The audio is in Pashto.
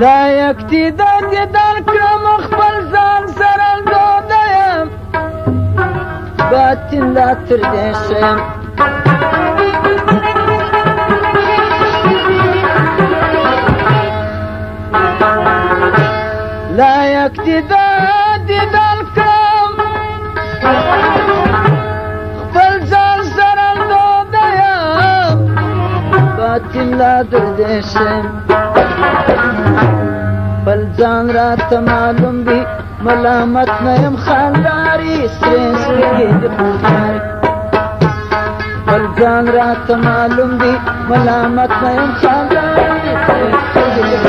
لا یکتی درد درکم خپل ځان سره ډوډه یم باطن لا تر دې ښه یم لا یکتی درد درکم خپل ځان سره ډوډه یم باطن لا تر دې ښه یم بل ځان راته معلوم دی ملامت نه یم خانداري سرې سترګې د خوشحالۍ بل ځان راته معلوم دی ملامت نه یم خانداري سرې سترګې